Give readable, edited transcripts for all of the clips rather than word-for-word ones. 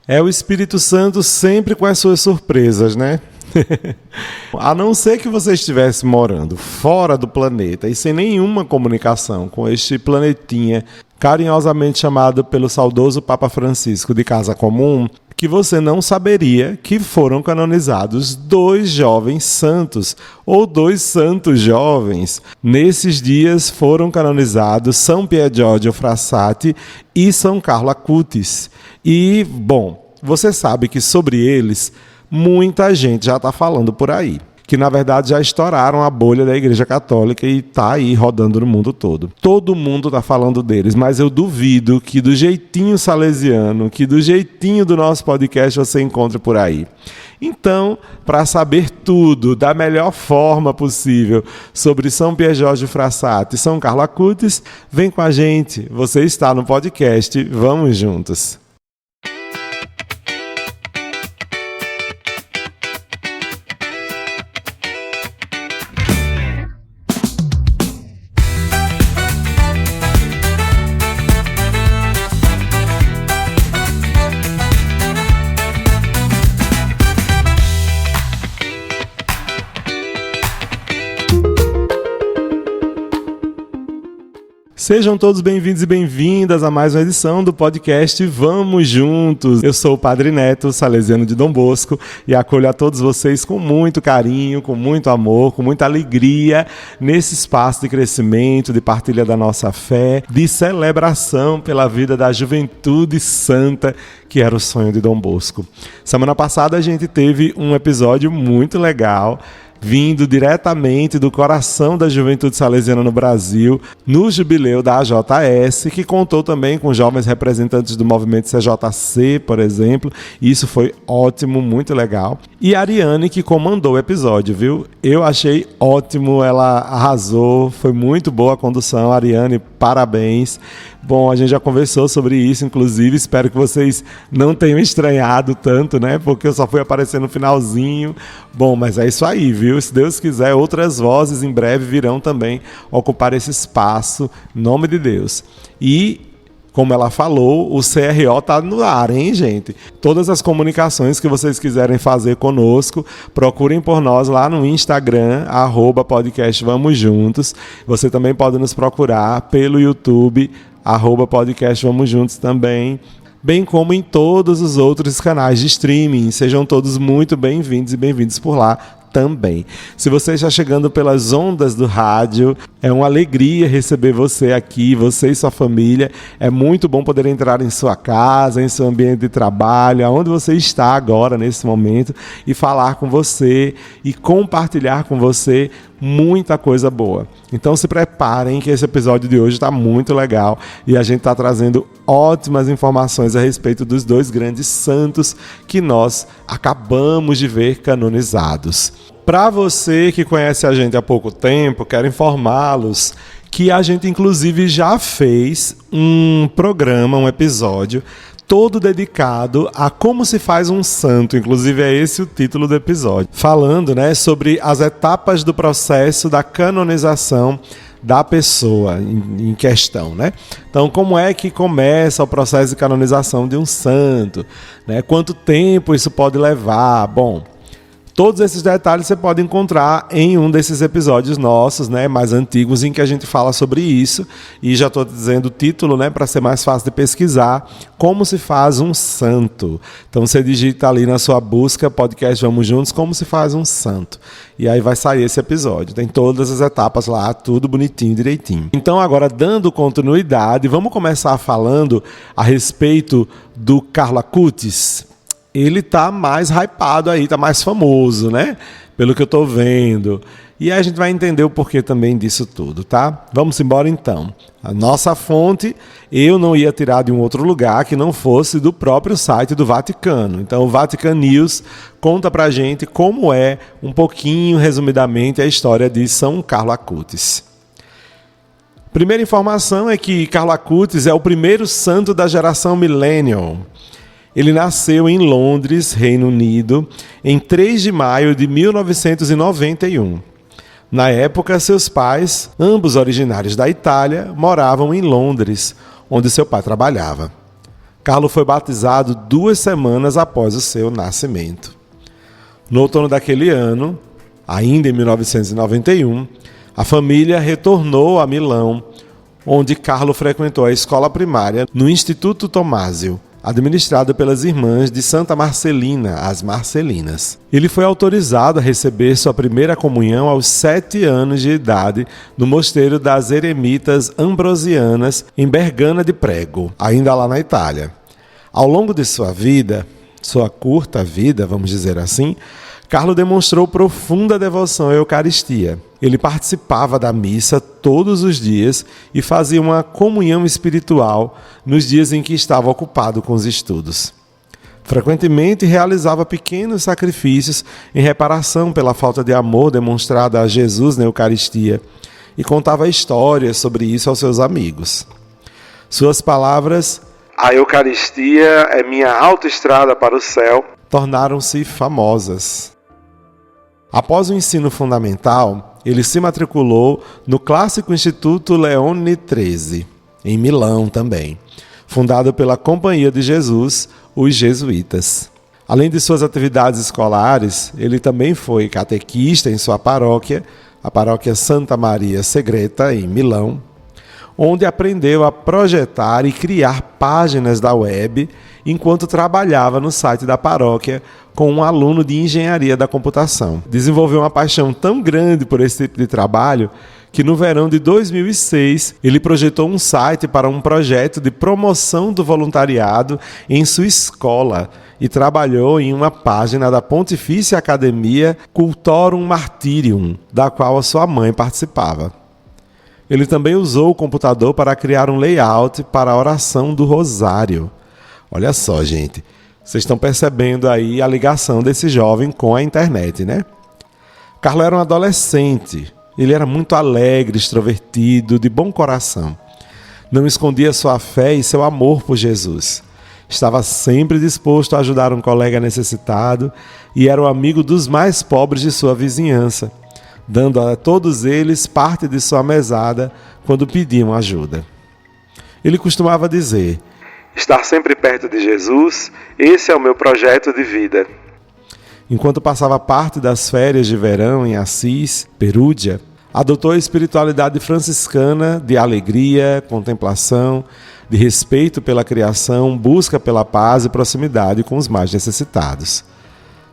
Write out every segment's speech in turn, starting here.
É o Espírito Santo sempre com as suas surpresas, né? A não ser que você estivesse morando fora do planeta e sem nenhuma comunicação com este planetinha carinhosamente chamado pelo saudoso Papa Francisco de Casa Comum, que você não saberia que foram canonizados 2 jovens santos, ou 2 santos jovens. Nesses dias foram canonizados São Pier Giorgio Frassati e São Carlo Acutis. E, bom, você sabe que sobre eles muita gente já está falando por aí, que na verdade já estouraram a bolha da Igreja Católica e está aí rodando no mundo todo. Todo mundo está falando deles, mas eu duvido que do jeitinho salesiano, que do jeitinho do nosso podcast você encontre por aí. Então, para saber tudo da melhor forma possível sobre São Pier Giorgio Frassati e São Carlo Acutis, vem com a gente. Você está no podcast Vamos Juntos. Sejam todos bem-vindos e bem-vindas a mais uma edição do podcast Vamos Juntos. Eu sou o Padre Neto, salesiano de Dom Bosco, e acolho a todos vocês com muito carinho, com muito amor, com muita alegria nesse espaço de crescimento, de partilha da nossa fé, de celebração pela vida da juventude santa, que era o sonho de Dom Bosco. Semana passada a gente teve um episódio muito legal, vindo diretamente do coração da juventude salesiana no Brasil, no jubileu da AJS, que contou também com jovens representantes do movimento CJC, por exemplo, e isso foi ótimo, muito legal. E a Ariane que comandou o episódio, viu? Eu achei ótimo, ela arrasou, foi muito boa a condução. Ariane, parabéns. Bom, a gente já conversou sobre isso, inclusive, espero que vocês não tenham estranhado tanto, né? Porque eu só fui aparecer no finalzinho. Bom, mas é isso aí, viu? Se Deus quiser, outras vozes em breve virão também ocupar esse espaço, em nome de Deus. E, como ela falou, o CRO está no ar, hein, gente? Todas as comunicações que vocês quiserem fazer conosco, procurem por nós lá no Instagram, @podcastvamosjuntos. Você também pode nos procurar pelo YouTube, @podcastvamosjuntos também, bem como em todos os outros canais de streaming. Sejam todos muito bem-vindos e bem-vindos por lá também. Se você está chegando pelas ondas do rádio, é uma alegria receber você aqui, você e sua família. É muito bom poder entrar em sua casa, em seu ambiente de trabalho, aonde você está agora, nesse momento, e falar com você e compartilhar com você muita coisa boa. Então se preparem que esse episódio de hoje está muito legal e a gente está trazendo ótimas informações a respeito dos 2 grandes santos que nós acabamos de ver canonizados. Para você que conhece a gente há pouco tempo, quero informá-los que a gente inclusive já fez um programa, um episódio todo dedicado a como se faz um santo, inclusive é esse o título do episódio, falando, né, sobre as etapas do processo da canonização da pessoa em questão, né? Então, como é que começa o processo de canonização de um santo, né? Quanto tempo isso pode levar? Bom, todos esses detalhes você pode encontrar em um desses episódios nossos, né, mais antigos, em que a gente fala sobre isso. E já estou dizendo o título, né, para ser mais fácil de pesquisar, como se faz um santo. Então você digita ali na sua busca, podcast Vamos Juntos, como se faz um santo. E aí vai sair esse episódio. Tem todas as etapas lá, tudo bonitinho, direitinho. Então agora, dando continuidade, vamos começar falando a respeito do Carlo Acutis. Ele tá mais hypado aí, tá mais famoso, né? Pelo que eu tô vendo. E aí a gente vai entender o porquê também disso tudo, tá? Vamos embora então. A nossa fonte, eu não ia tirar de um outro lugar que não fosse do próprio site do Vaticano. Então o Vatican News conta pra gente como é, um pouquinho, resumidamente, a história de São Carlo Acutis. Primeira informação é que Carlo Acutis é o primeiro santo da geração Millennial. Ele nasceu em Londres, Reino Unido, em 3 de maio de 1991. Na época, seus pais, ambos originários da Itália, moravam em Londres, onde seu pai trabalhava. Carlo foi batizado 2 semanas após o seu nascimento. No outono daquele ano, ainda em 1991, a família retornou a Milão, onde Carlo frequentou a escola primária no Instituto Tomásio, administrado pelas irmãs de Santa Marcelina, as Marcelinas. Ele foi autorizado a receber sua primeira comunhão aos 7 anos de idade no mosteiro das Eremitas Ambrosianas, em Bergana de Prego, ainda lá na Itália. Ao longo de sua vida, sua curta vida, vamos dizer assim, Carlo demonstrou profunda devoção à Eucaristia. Ele participava da missa todos os dias e fazia uma comunhão espiritual nos dias em que estava ocupado com os estudos. Frequentemente realizava pequenos sacrifícios em reparação pela falta de amor demonstrada a Jesus na Eucaristia e contava histórias sobre isso aos seus amigos. Suas palavras, "A Eucaristia é minha autoestrada para o céu", tornaram-se famosas. Após o ensino fundamental, ele se matriculou no clássico Instituto Leone XIII, em Milão também, fundado pela Companhia de Jesus, os Jesuítas. Além de suas atividades escolares, ele também foi catequista em sua paróquia, a paróquia Santa Maria Segreta, em Milão, onde aprendeu a projetar e criar páginas da web enquanto trabalhava no site da paróquia com um aluno de engenharia da computação. Desenvolveu uma paixão tão grande por esse tipo de trabalho que no verão de 2006 ele projetou um site para um projeto de promoção do voluntariado em sua escola e trabalhou em uma página da Pontifícia Academia Cultorum Martyrium, da qual a sua mãe participava. Ele também usou o computador para criar um layout para a oração do Rosário. Olha só, gente, vocês estão percebendo aí a ligação desse jovem com a internet, né? Carlo era um adolescente, ele era muito alegre, extrovertido, de bom coração. Não escondia sua fé e seu amor por Jesus. Estava sempre disposto a ajudar um colega necessitado e era o amigo dos mais pobres de sua vizinhança, dando a todos eles parte de sua mesada quando pediam ajuda. Ele costumava dizer: "Estar sempre perto de Jesus, esse é o meu projeto de vida." Enquanto passava parte das férias de verão em Assis, Perúdia, adotou a espiritualidade franciscana de alegria, contemplação, de respeito pela criação, busca pela paz e proximidade com os mais necessitados.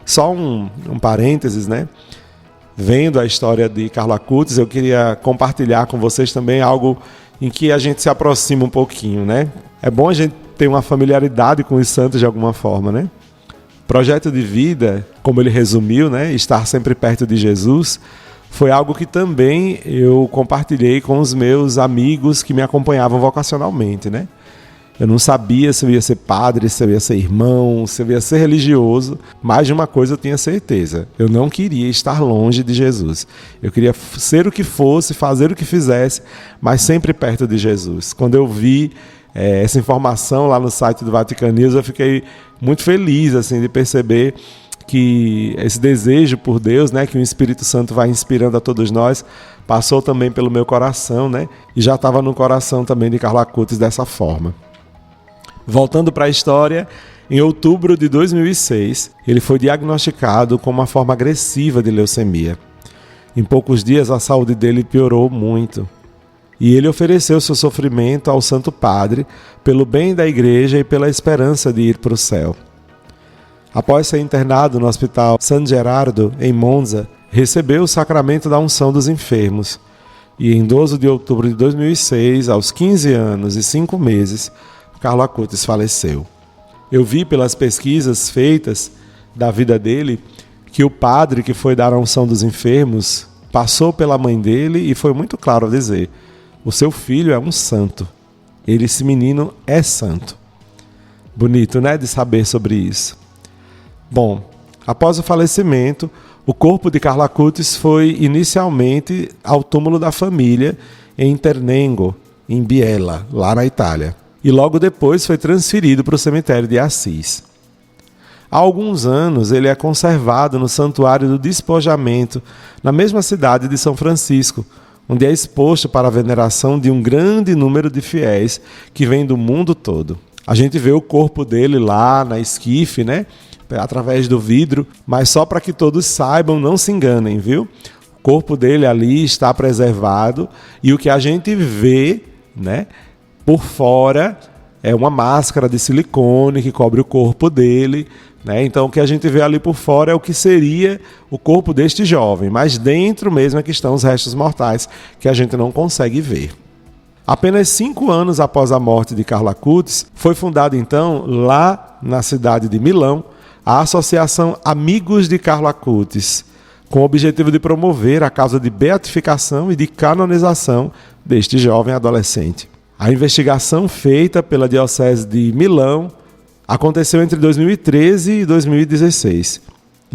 Só um parênteses, né? Vendo a história de Carlo Acutis, eu queria compartilhar com vocês também algo em que a gente se aproxima um pouquinho, né? É bom a gente ter uma familiaridade com os santos de alguma forma, né? Projeto de vida, como ele resumiu, né? Estar sempre perto de Jesus, foi algo que também eu compartilhei com os meus amigos que me acompanhavam vocacionalmente, né? Eu não sabia se eu ia ser padre, se eu ia ser irmão, se eu ia ser religioso, mas de uma coisa eu tinha certeza: eu não queria estar longe de Jesus. Eu queria ser o que fosse, fazer o que fizesse, mas sempre perto de Jesus. Quando eu vi essa informação lá no site do Vatican News, eu fiquei muito feliz assim, de perceber que esse desejo por Deus, né, que o Espírito Santo vai inspirando a todos nós, passou também pelo meu coração, né, e já estava no coração também de Carlo Acutis dessa forma. Voltando para a história, em outubro de 2006, ele foi diagnosticado com uma forma agressiva de leucemia. Em poucos dias, a saúde dele piorou muito. E ele ofereceu seu sofrimento ao Santo Padre pelo bem da igreja e pela esperança de ir para o céu. Após ser internado no Hospital San Gerardo, em Monza, recebeu o sacramento da unção dos enfermos. E em 12 de outubro de 2006, aos 15 anos e 5 meses, Carlo Acutis faleceu. Eu vi pelas pesquisas feitas da vida dele que o padre que foi dar a unção dos enfermos passou pela mãe dele e foi muito claro a dizer: o seu filho é um santo. Esse menino é santo. Bonito, né, de saber sobre isso. Bom, após o falecimento, o corpo de Carlo Acutis foi inicialmente ao túmulo da família em Ternengo, em Biella, lá na Itália. E logo depois foi transferido para o cemitério de Assis. Há alguns anos ele é conservado no Santuário do Despojamento, na mesma cidade de São Francisco, onde é exposto para a veneração de um grande número de fiéis que vêm do mundo todo. A gente vê o corpo dele lá na esquife, né? Através do vidro, mas só para que todos saibam, não se enganem, viu? O corpo dele ali está preservado e o que a gente vê, né, por fora é uma máscara de silicone que cobre o corpo dele, né? Então o que a gente vê ali por fora é o que seria o corpo deste jovem, mas dentro mesmo é que estão os restos mortais que a gente não consegue ver. Apenas 5 anos após a morte de Carlo Acutis, foi fundada então, lá na cidade de Milão, a Associação Amigos de Carlo Acutis, com o objetivo de promover a causa de beatificação e de canonização deste jovem adolescente. A investigação feita pela Diocese de Milão aconteceu entre 2013 e 2016.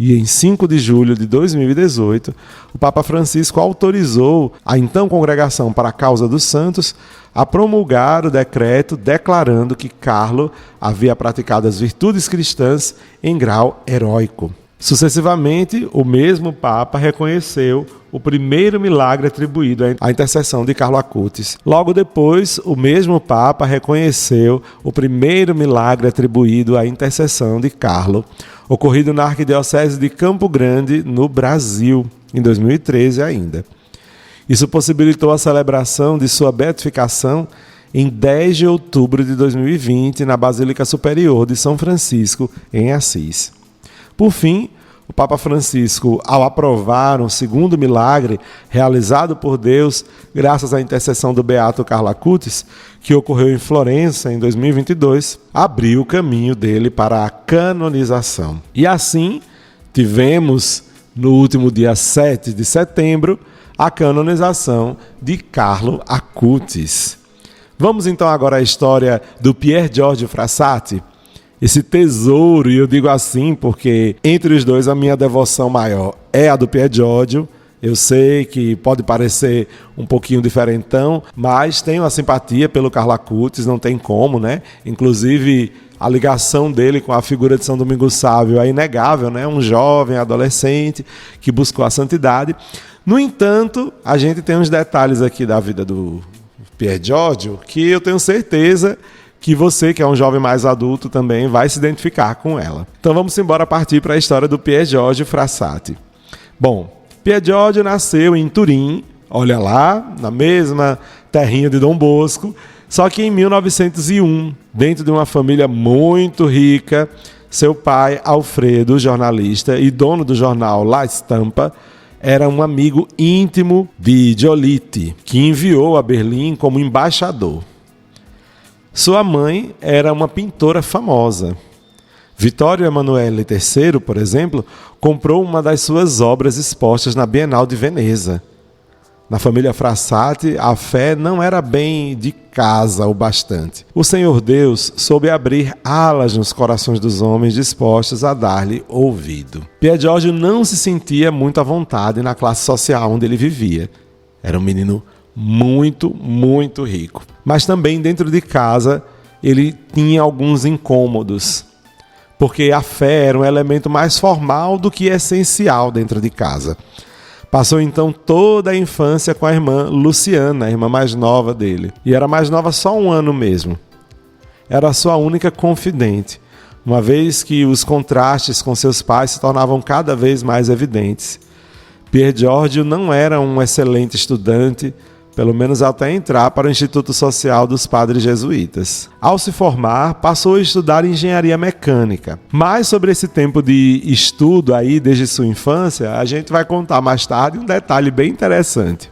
E em 5 de julho de 2018, o Papa Francisco autorizou a então Congregação para a Causa dos Santos a promulgar o decreto declarando que Carlo havia praticado as virtudes cristãs em grau heróico. Sucessivamente, o mesmo Papa reconheceu o primeiro milagre atribuído à intercessão de Carlo Acutis. Logo depois, o mesmo Papa reconheceu o primeiro milagre atribuído à intercessão de Carlo, ocorrido na Arquidiocese de Campo Grande, no Brasil, em 2013 ainda. Isso possibilitou a celebração de sua beatificação em 10 de outubro de 2020, na Basílica Superior de São Francisco, em Assis. Por fim, o Papa Francisco, ao aprovar um segundo milagre realizado por Deus, graças à intercessão do beato Carlo Acutis, que ocorreu em Florença em 2022, abriu o caminho dele para a canonização. E assim, tivemos, no último dia 7 de setembro, a canonização de Carlo Acutis. Vamos então agora à história do Pier Giorgio Frassati, esse tesouro, e eu digo assim porque entre os dois a minha devoção maior é a do Pier Giorgio. Eu sei que pode parecer um pouquinho diferentão, mas tenho a simpatia pelo Carlo Acutis, não tem como, né? Inclusive, a ligação dele com a figura de São Domingos Sábio é inegável, né? Um jovem adolescente que buscou a santidade. No entanto, a gente tem uns detalhes aqui da vida do Pier Giorgio que eu tenho certeza que você, que é um jovem mais adulto, também vai se identificar com ela. Então vamos embora partir para a história do Pier Giorgio Frassati. Bom, Pier Giorgio nasceu em Turim, olha lá, na mesma terrinha de Dom Bosco, só que em 1901, dentro de uma família muito rica. Seu pai, Alfredo, jornalista e dono do jornal La Stampa, era um amigo íntimo de Giolitti, que enviou a Berlim como embaixador. Sua mãe era uma pintora famosa. Vittorio Emanuele III, por exemplo, comprou uma das suas obras expostas na Bienal de Veneza. Na família Frassati, a fé não era bem de casa o bastante. O Senhor Deus soube abrir alas nos corações dos homens dispostos a dar-lhe ouvido. Pier Giorgio não se sentia muito à vontade na classe social onde ele vivia. Era um menino muito, muito rico. Mas também dentro de casa ele tinha alguns incômodos, porque a fé era um elemento mais formal do que essencial dentro de casa. Passou então toda a infância com a irmã Luciana, a irmã mais nova dele. E era mais nova só 1 ano mesmo. Era a sua única confidente, uma vez que os contrastes com seus pais se tornavam cada vez mais evidentes. Pier Giorgio não era um excelente estudante, pelo menos até entrar para o Instituto Social dos Padres Jesuítas. Ao se formar, passou a estudar engenharia mecânica. Mas sobre esse tempo de estudo aí, desde sua infância, a gente vai contar mais tarde um detalhe bem interessante.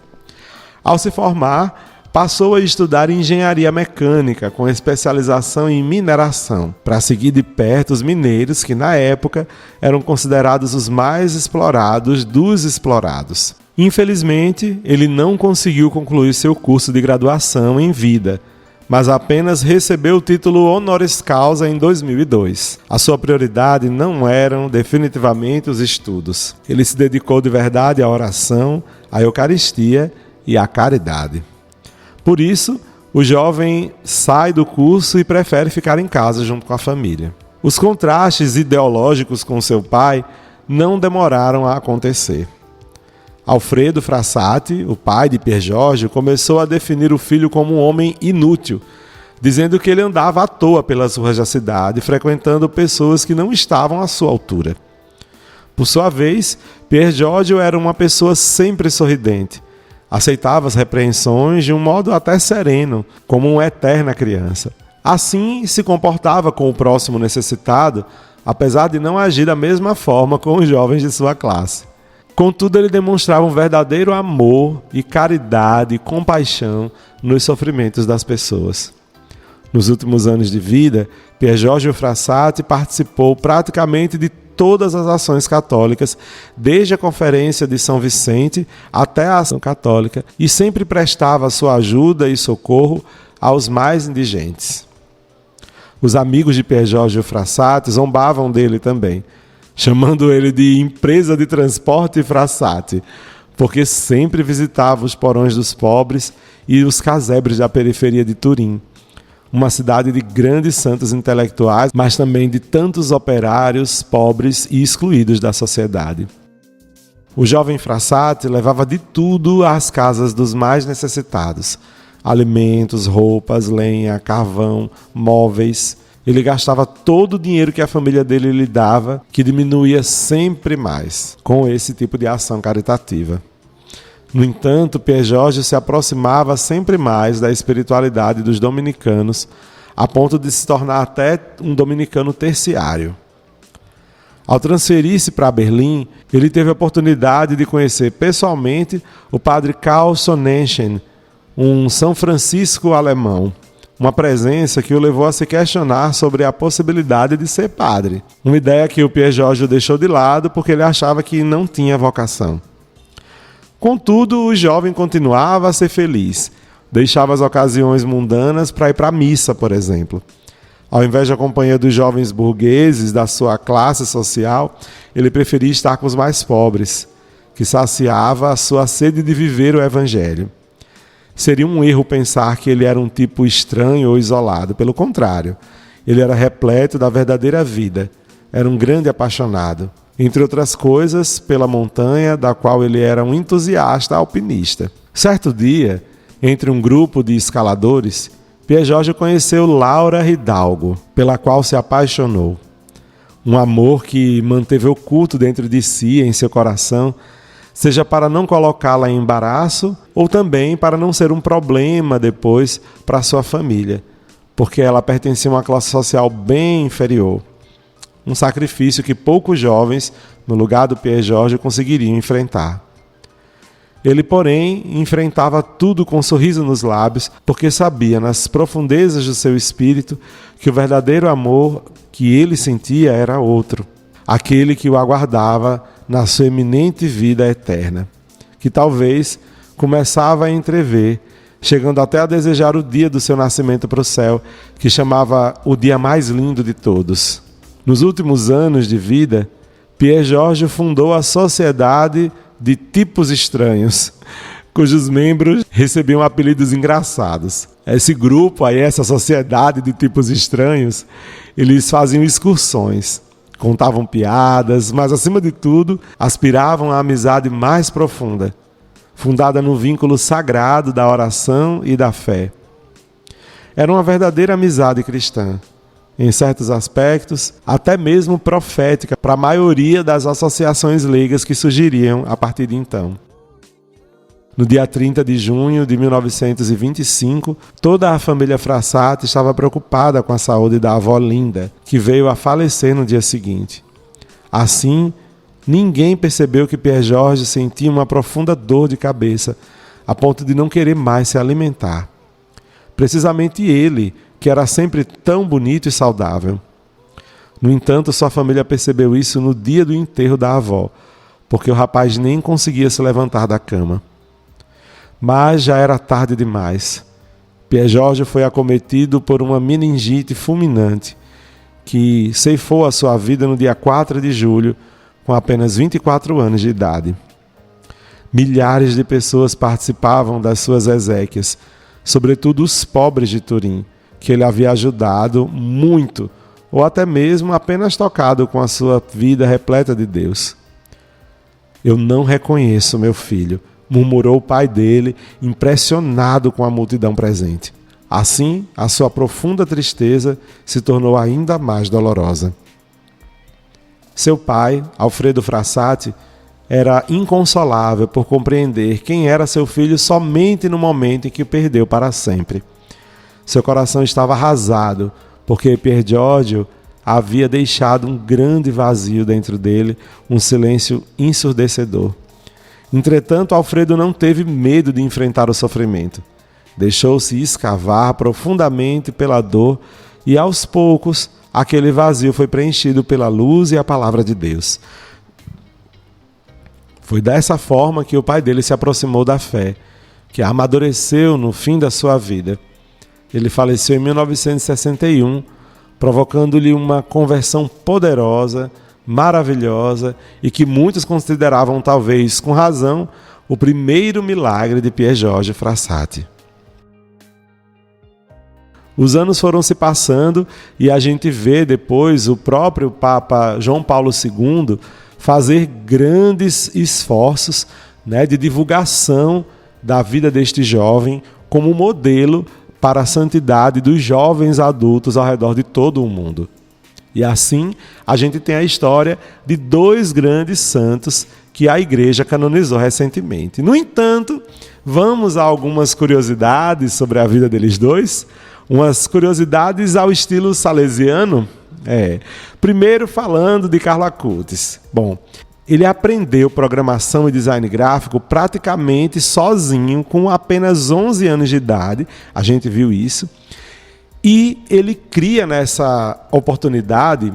Ao se formar, passou a estudar engenharia mecânica, com especialização em mineração, para seguir de perto os mineiros que, na época, eram considerados os mais explorados dos explorados. Infelizmente, ele não conseguiu concluir seu curso de graduação em vida, mas apenas recebeu o título honoris causa em 2002. A sua prioridade não eram definitivamente os estudos. Ele se dedicou de verdade à oração, à Eucaristia e à caridade. Por isso, o jovem sai do curso e prefere ficar em casa junto com a família. Os contrastes ideológicos com seu pai não demoraram a acontecer. Alfredo Frassati, o pai de Pier Giorgio, começou a definir o filho como um homem inútil, dizendo que ele andava à toa pelas ruas da cidade, frequentando pessoas que não estavam à sua altura. Por sua vez, Pier Giorgio era uma pessoa sempre sorridente. Aceitava as repreensões de um modo até sereno, como uma eterna criança. Assim, se comportava com o próximo necessitado, apesar de não agir da mesma forma com os jovens de sua classe. Contudo, ele demonstrava um verdadeiro amor e caridade e compaixão nos sofrimentos das pessoas. Nos últimos anos de vida, Pier Giorgio Frassati participou praticamente de todas as ações católicas, desde a Conferência de São Vicente até a Ação Católica, e sempre prestava sua ajuda e socorro aos mais indigentes. Os amigos de Pier Giorgio Frassati zombavam dele também, chamando ele de empresa de transporte Frassati, porque sempre visitava os porões dos pobres e os casebres da periferia de Turim, uma cidade de grandes santos intelectuais, mas também de tantos operários pobres e excluídos da sociedade. O jovem Frassati levava de tudo às casas dos mais necessitados: alimentos, roupas, lenha, carvão, móveis. Ele gastava todo o dinheiro que a família dele lhe dava, que diminuía sempre mais com esse tipo de ação caritativa. No entanto, Pier Giorgio se aproximava sempre mais da espiritualidade dos dominicanos, a ponto de se tornar até um dominicano terciário. Ao transferir-se para Berlim, ele teve a oportunidade de conhecer pessoalmente o padre Karl Sonnenschein, um São Francisco alemão, uma presença que o levou a se questionar sobre a possibilidade de ser padre, uma ideia que o Pier Giorgio deixou de lado porque ele achava que não tinha vocação. Contudo, o jovem continuava a ser feliz, deixava as ocasiões mundanas para ir para a missa, por exemplo. Ao invés da companhia dos jovens burgueses da sua classe social, ele preferia estar com os mais pobres, que saciava a sua sede de viver o Evangelho. Seria um erro pensar que ele era um tipo estranho ou isolado. Pelo contrário, ele era repleto da verdadeira vida. Era um grande apaixonado. Entre outras coisas, pela montanha, da qual ele era um entusiasta alpinista. Certo dia, entre um grupo de escaladores, Pier Giorgio conheceu Laura Hidalgo, pela qual se apaixonou. Um amor que manteve oculto dentro de si, em seu coração, seja para não colocá-la em embaraço ou também para não ser um problema depois para sua família, porque ela pertencia a uma classe social bem inferior. Um sacrifício que poucos jovens, no lugar do Pier Giorgio, conseguiriam enfrentar. Ele, porém, enfrentava tudo com um sorriso nos lábios, porque sabia, nas profundezas do seu espírito, que o verdadeiro amor que ele sentia era outro, aquele que o aguardava na sua eminente vida eterna, que talvez começava a entrever, chegando até a desejar o dia do seu nascimento para o céu, que chamava o dia mais lindo de todos. Nos últimos anos de vida, Pier Giorgio fundou a Sociedade de Tipos Estranhos, cujos membros recebiam apelidos engraçados. Esse grupo, essa Sociedade de Tipos Estranhos, eles faziam excursões, contavam piadas, mas, acima de tudo, aspiravam à amizade mais profunda, fundada no vínculo sagrado da oração e da fé. Era uma verdadeira amizade cristã, em certos aspectos, até mesmo profética para a maioria das associações leigas que surgiriam a partir de então. No dia 30 de junho de 1925, toda a família Frassati estava preocupada com a saúde da avó Linda, que veio a falecer no dia seguinte. Assim, ninguém percebeu que Pier Giorgio sentia uma profunda dor de cabeça, a ponto de não querer mais se alimentar. Precisamente ele, que era sempre tão bonito e saudável. No entanto, sua família percebeu isso no dia do enterro da avó, porque o rapaz nem conseguia se levantar da cama. Mas já era tarde demais. Pier Giorgio foi acometido por uma meningite fulminante, que ceifou a sua vida no dia 4 de julho, com apenas 24 anos de idade. Milhares de pessoas participavam das suas exéquias, sobretudo os pobres de Turim, que ele havia ajudado muito, ou até mesmo apenas tocado com a sua vida repleta de Deus. "Eu não reconheço meu filho", murmurou o pai dele, impressionado com a multidão presente. Assim, a sua profunda tristeza se tornou ainda mais dolorosa. Seu pai, Alfredo Frassati, era inconsolável por compreender quem era seu filho somente no momento em que o perdeu para sempre. Seu coração estava arrasado, porque Pier Giorgio havia deixado um grande vazio dentro dele, um silêncio ensurdecedor. Entretanto, Alfredo não teve medo de enfrentar o sofrimento. Deixou-se escavar profundamente pela dor e, aos poucos, aquele vazio foi preenchido pela luz e a palavra de Deus. Foi dessa forma que o pai dele se aproximou da fé, que amadureceu no fim da sua vida. Ele faleceu em 1961, provocando-lhe uma conversão poderosa, maravilhosa e que muitos consideravam, talvez com razão, o primeiro milagre de Pier Giorgio Frassati. Os anos foram se passando e a gente vê depois o próprio Papa João Paulo II fazer grandes esforços, de divulgação da vida deste jovem como modelo para a santidade dos jovens adultos ao redor de todo o mundo. E assim, a gente tem a história de 2 grandes santos que a Igreja canonizou recentemente. No entanto, vamos a algumas curiosidades sobre a vida deles dois. Umas curiosidades ao estilo salesiano. Primeiro, falando de Carlo Acutis. Bom, ele aprendeu programação e design gráfico praticamente sozinho, com apenas 11 anos de idade. A gente viu isso. E ele cria nessa oportunidade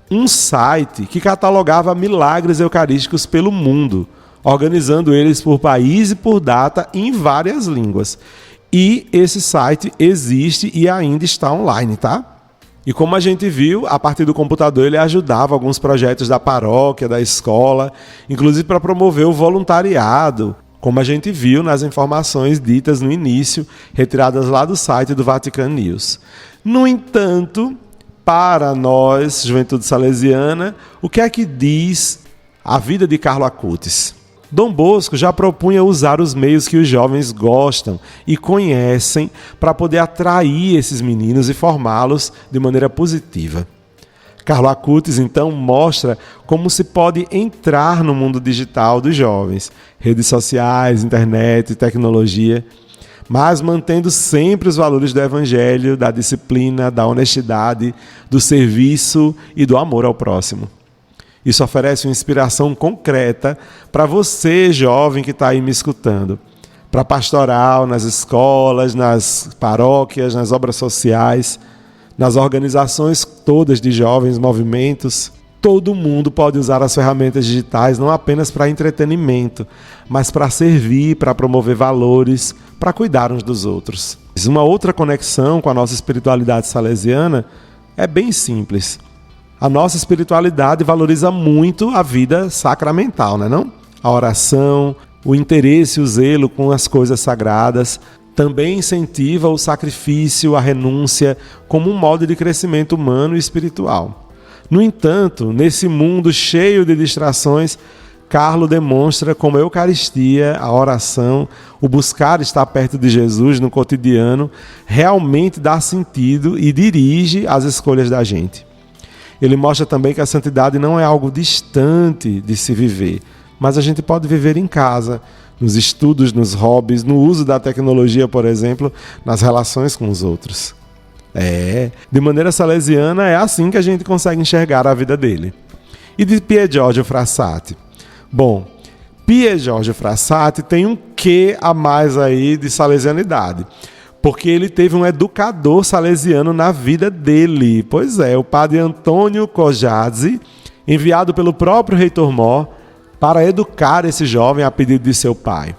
um site que catalogava milagres eucarísticos pelo mundo, organizando eles por país e por data em várias línguas. E esse site existe e ainda está online, tá? E como a gente viu, a partir do computador ele ajudava alguns projetos da paróquia, da escola, inclusive para promover o voluntariado, como a gente viu nas informações ditas no início, retiradas lá do site do Vatican News. No entanto, para nós, Juventude Salesiana, o que é que diz a vida de Carlo Acutis? Dom Bosco já propunha usar os meios que os jovens gostam e conhecem para poder atrair esses meninos e formá-los de maneira positiva. Carlo Acutis, então, mostra como se pode entrar no mundo digital dos jovens, redes sociais, internet, tecnologia, mas mantendo sempre os valores do Evangelho, da disciplina, da honestidade, do serviço e do amor ao próximo. Isso oferece uma inspiração concreta para você, jovem que está aí me escutando, para pastoral, nas escolas, nas paróquias, nas obras sociais, nas organizações todas de jovens, movimentos. Todo mundo pode usar as ferramentas digitais não apenas para entretenimento, mas para servir, para promover valores, para cuidar uns dos outros. Uma outra conexão com a nossa espiritualidade salesiana é bem simples. A nossa espiritualidade valoriza muito a vida sacramental, não? A oração, o interesse e o zelo com as coisas sagradas, também incentiva o sacrifício, a renúncia, como um modo de crescimento humano e espiritual. No entanto, nesse mundo cheio de distrações, Carlo demonstra como a Eucaristia, a oração, o buscar estar perto de Jesus no cotidiano, realmente dá sentido e dirige as escolhas da gente. Ele mostra também que a santidade não é algo distante de se viver, mas a gente pode viver em casa, nos estudos, nos hobbies, no uso da tecnologia, por exemplo, nas relações com os outros. De maneira salesiana, é assim que a gente consegue enxergar a vida dele. E de Pier Giorgio Frassati? Bom, Pier Giorgio Frassati tem um quê a mais aí de salesianidade, porque ele teve um educador salesiano na vida dele. Pois é, o padre Antônio Cojazzi, enviado pelo próprio reitor Mor para educar esse jovem a pedido de seu pai.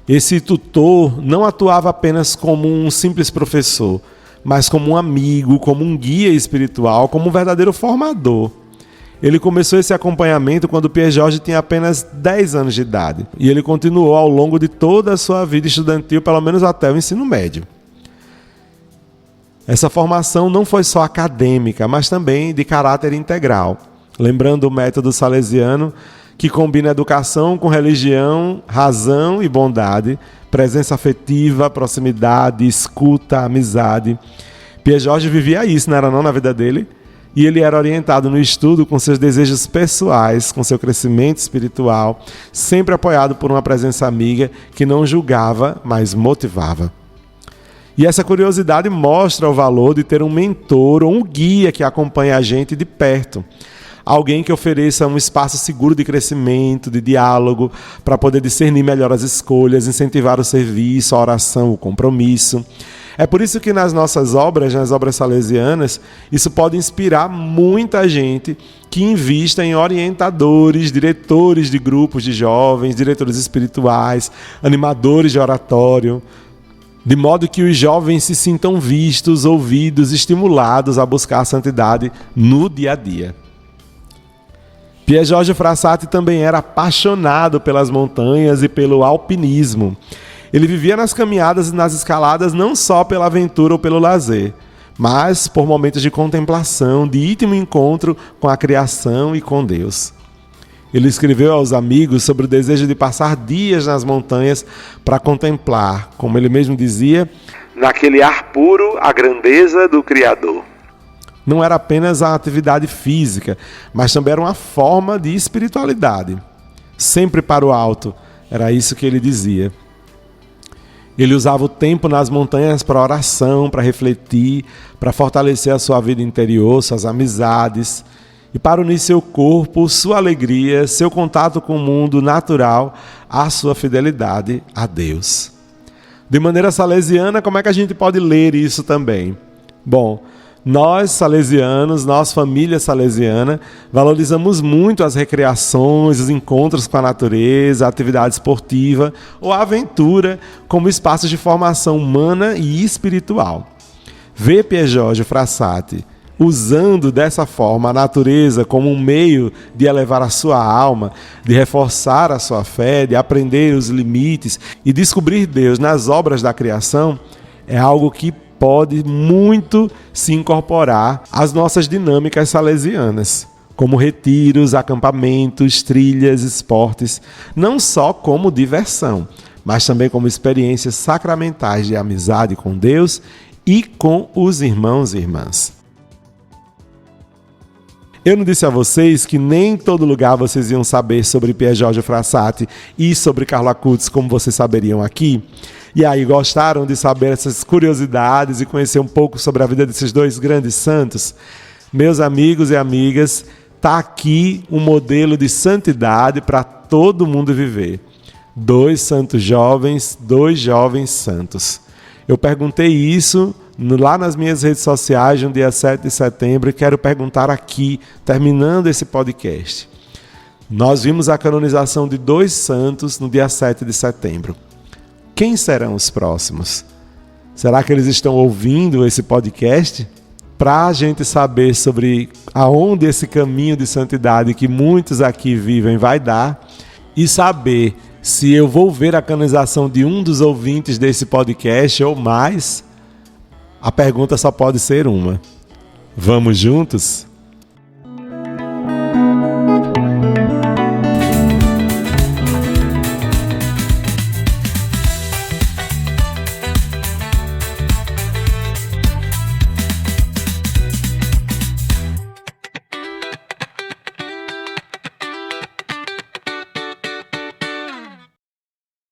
Esse tutor não atuava apenas como um simples professor, mas como um amigo, como um guia espiritual, como um verdadeiro formador. Ele começou esse acompanhamento quando Pier Giorgio tinha apenas 10 anos de idade. E ele continuou ao longo de toda a sua vida estudantil, pelo menos até o ensino médio. Essa formação não foi só acadêmica, mas também de caráter integral. Lembrando o método salesiano, que combina educação com religião, razão e bondade, presença afetiva, proximidade, escuta, amizade. Pierre Jorge vivia isso, não era não, na vida dele? E ele era orientado no estudo com seus desejos pessoais, com seu crescimento espiritual, sempre apoiado por uma presença amiga que não julgava, mas motivava. E essa curiosidade mostra o valor de ter um mentor ou um guia que acompanhe a gente de perto. Alguém que ofereça um espaço seguro de crescimento, de diálogo, para poder discernir melhor as escolhas, incentivar o serviço, a oração, o compromisso. É por isso que nas nossas obras, nas obras salesianas, isso pode inspirar muita gente que invista em orientadores, diretores de grupos de jovens, diretores espirituais, animadores de oratório, de modo que os jovens se sintam vistos, ouvidos, estimulados a buscar a santidade no dia a dia. Pierre Jorge Frassati também era apaixonado pelas montanhas e pelo alpinismo. Ele vivia nas caminhadas e nas escaladas não só pela aventura ou pelo lazer, mas por momentos de contemplação, de íntimo encontro com a criação e com Deus. Ele escreveu aos amigos sobre o desejo de passar dias nas montanhas para contemplar, como ele mesmo dizia, naquele ar puro, a grandeza do Criador. Não era apenas a atividade física, mas também era uma forma de espiritualidade. Sempre para o alto, era isso que ele dizia. Ele usava o tempo nas montanhas para oração, para refletir, para fortalecer a sua vida interior, suas amizades, e para unir seu corpo, sua alegria, seu contato com o mundo natural, à sua fidelidade a Deus. De maneira salesiana, como é que a gente pode ler isso também? Bom, nós salesianos, nós família salesiana, valorizamos muito as recreações, os encontros com a natureza, a atividade esportiva ou a aventura como espaços de formação humana e espiritual. Ver Pierre Jorge Frassati usando dessa forma a natureza como um meio de elevar a sua alma, de reforçar a sua fé, de aprender os limites e descobrir Deus nas obras da criação, é algo que pode muito se incorporar às nossas dinâmicas salesianas, como retiros, acampamentos, trilhas, esportes, não só como diversão, mas também como experiências sacramentais de amizade com Deus e com os irmãos e irmãs. Eu não disse a vocês que nem em todo lugar vocês iam saber sobre Pierre Jorge Frassati e sobre Carlo Acutis como vocês saberiam aqui? E aí, gostaram de saber essas curiosidades e conhecer um pouco sobre a vida desses dois grandes santos? Meus amigos e amigas, está aqui um modelo de santidade para todo mundo viver. 2 santos jovens, 2 jovens santos. Eu perguntei isso lá nas minhas redes sociais no dia 7 de setembro e quero perguntar aqui, terminando esse podcast. Nós vimos a canonização de 2 santos no dia 7 de setembro. Quem serão os próximos? Será que eles estão ouvindo esse podcast? Para a gente saber sobre aonde esse caminho de santidade que muitos aqui vivem vai dar e saber se eu vou ver a canonização de um dos ouvintes desse podcast ou mais, a pergunta só pode ser uma. Vamos juntos?